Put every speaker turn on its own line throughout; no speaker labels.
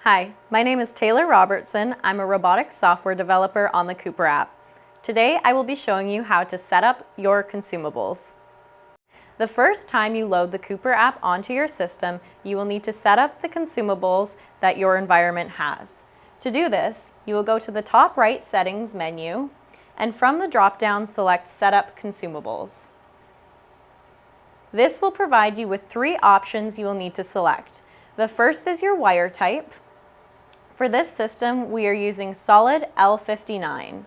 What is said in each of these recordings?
Hi, my name is Taylor Robertson. I'm a robotics software developer on the Cooper app. Today I will be showing you how to set up your consumables. The first time you load the Cooper app onto your system, you will need to set up the consumables that your environment has. To do this, you will go to the top right settings menu, and from the drop-down select Setup Consumables. This will provide you with three options you will need to select. The first is your wire type. For this system, we are using solid L59.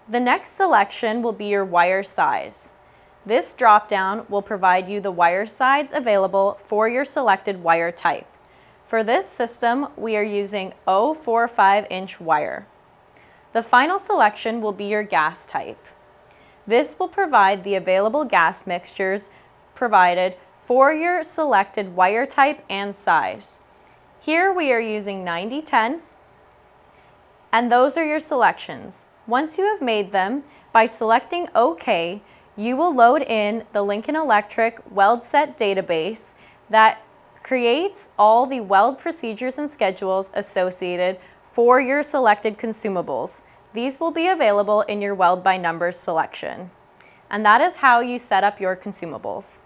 The next selection will be your wire size. This drop-down will provide you the wire size available for your selected wire type. For this system, we are using 0.45-inch wire. The final selection will be your gas type. This will provide the available gas mixtures provided for your selected wire type and size. Here we are using 90-10, and those are your selections. Once you have made them, by selecting OK, you will load in the Lincoln Electric weld set database that creates all the weld procedures and schedules associated for your selected consumables. These will be available in your weld by numbers selection. And that is how you set up your consumables.